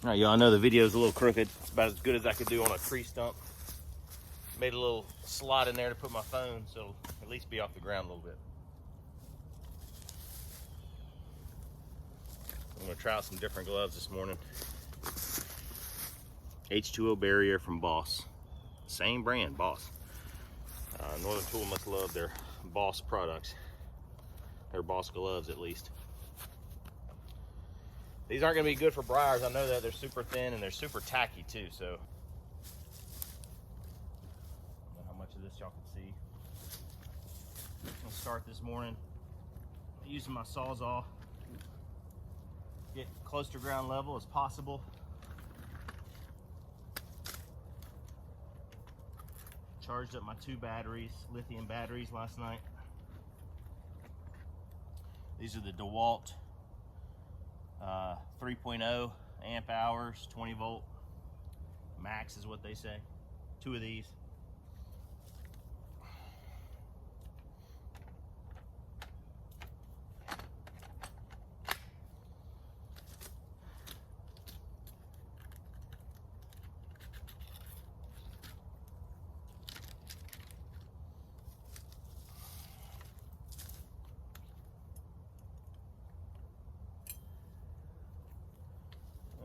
All right, y'all, I know the video's a little crooked. It's about as good as I could do on a tree stump. Made a little slot in there to put my phone, so it'll at least be off the ground a little bit. I'm gonna try out some different gloves this morning. H2O barrier from Boss. Same brand, Boss. Northern Tool must love their Boss products. Their Boss gloves, at least. These aren't gonna be good for briars. I know that they're super thin and they're super tacky too, so. I don't know how much of this y'all can see. I'm gonna start this morning using my Sawzall. Get close to ground level as possible. Charged up my 2 batteries, lithium batteries last night. These are the DeWalt 3.0 amp hours, 20 volt max is what they say. 2 of these.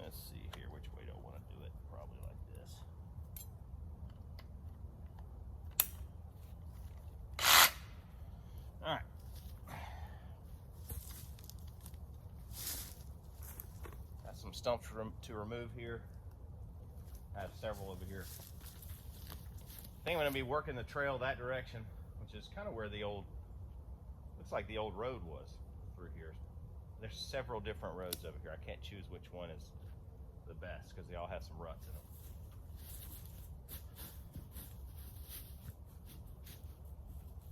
Let's see here, which way do I want to do it? Probably like this. All right. Got some stumps to remove here. I have several over here. I think I'm going to be working the trail that direction, which is kind of where the old, looks like the old road was through here. There's several different roads over here. I can't choose which one is the best because they all have some ruts in them.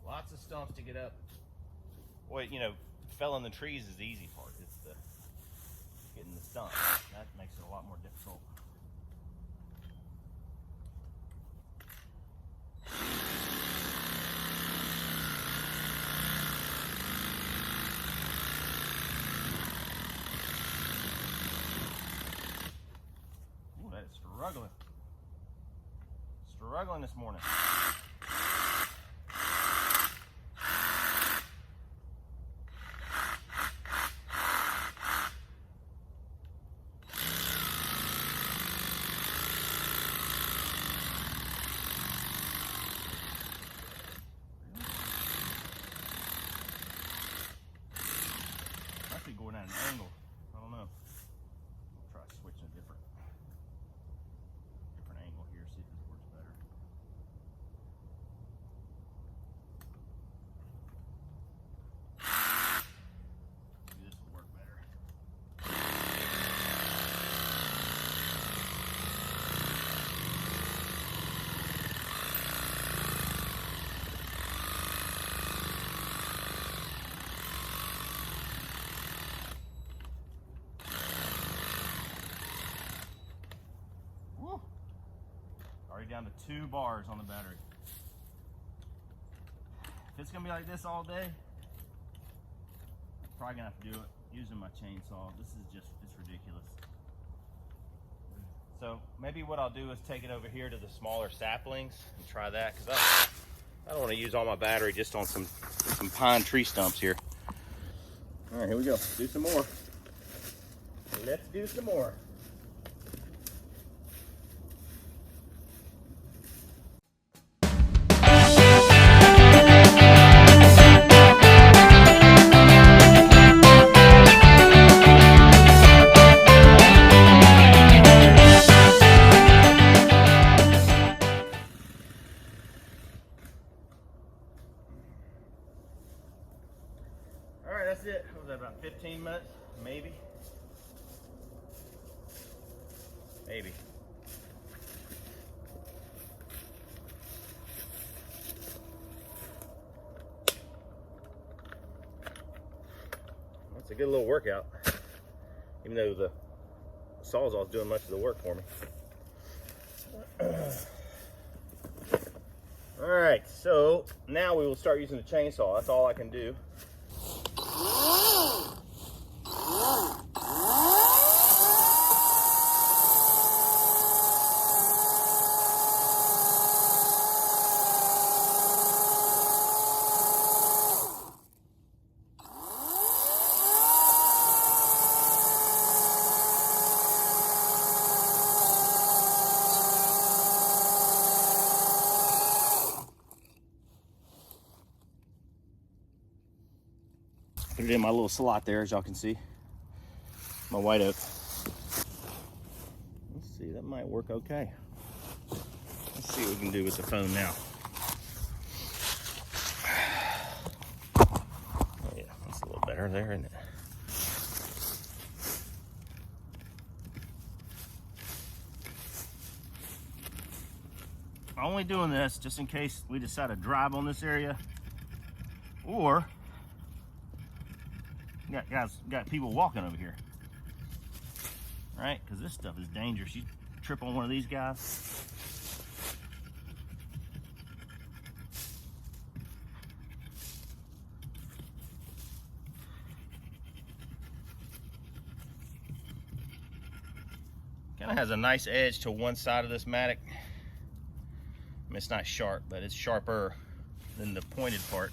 Lots of stumps to get up. Well, you know, felling the trees is the easy part. It's the getting the stumps. That makes it a lot more difficult. Ooh, that is struggling this morning. Actually going at an angle. I don't know. We'll try switching a different angle here, see if this works better. Maybe this will work better. Woo! Already down to 2 bars on the battery. If it's gonna be like this all day, I'm probably gonna have to do it using my chainsaw. This is just, it's ridiculous. So maybe what I'll do is take it over here to the smaller saplings and try that, because I don't want to use all my battery just on some pine tree stumps here. All right, here we go. Do some more. Let's do some more. All right, that's it. What was that, about 15 minutes? Maybe. Maybe. That's a good little workout. Even though the Sawzall's doing much of the work for me. All right, so now we will start using the chainsaw. That's all I can do. it in my little slot there, as y'all can see. My white oak. Let's see, that might work okay. Let's see what we can do with the phone now. Oh yeah, that's a little better there, isn't it? I'm only doing this just in case we decide to drive on this area, or got people walking over here, right? Because this stuff is dangerous. You trip on one of these guys. Kind of has a nice edge to one side of this mattock. I mean, it's not sharp, but it's sharper than the pointed part.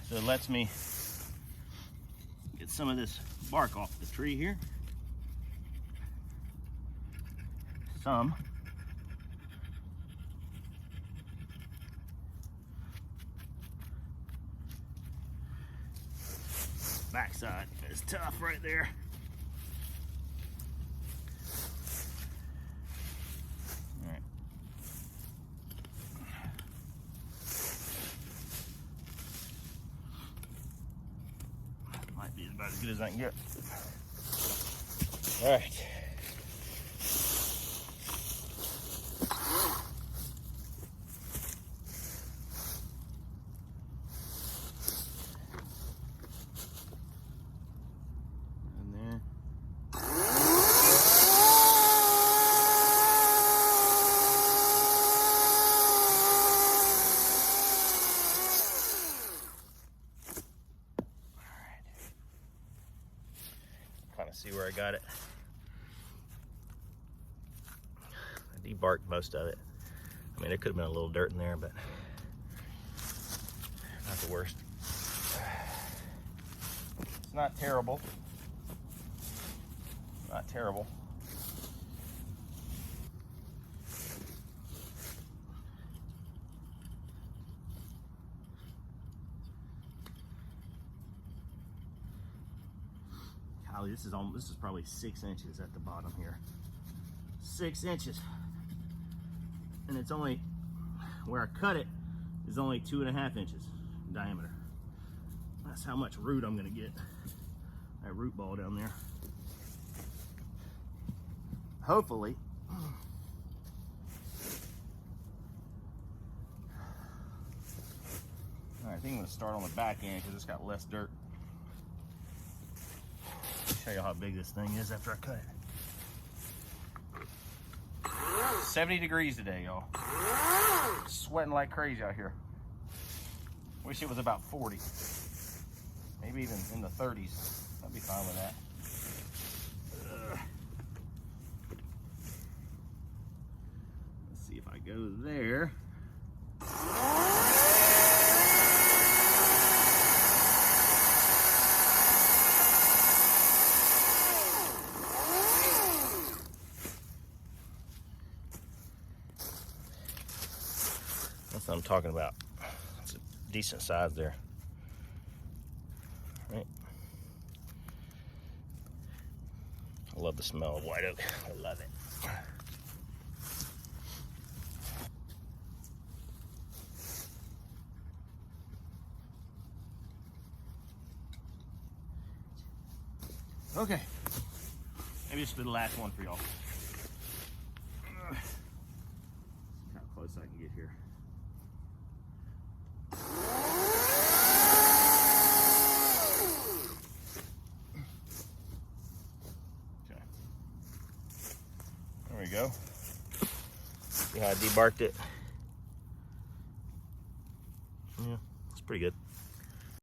So it lets me get some of this bark off the tree here. Some. Backside is tough right there. Be about as good as I can get. All right. And there. Kind of see where I got it. I debarked most of it. I mean, there could have been a little dirt in there, but not the worst. It's not terrible. Not terrible. This is probably 6 inches at the bottom here. 6 inches. And it's only, where I cut it is only 2.5 inches in diameter. That's how much root I'm gonna get. That root ball down there. Hopefully. All right, I think I'm gonna start on the back end because it's got less dirt. Show you how big this thing is after I cut it. 70 degrees today, y'all. Sweating like crazy out here. Wish it was about 40. Maybe even in the 30s. I'd be fine with that. Let's see if I go there. That's what I'm talking about. It's a decent size there. Right? I love the smell of white oak. I love it. Okay. Maybe this will be the last one for y'all. See how close I can get here. Okay. There we go. See how I debarked it? Yeah, it's pretty good.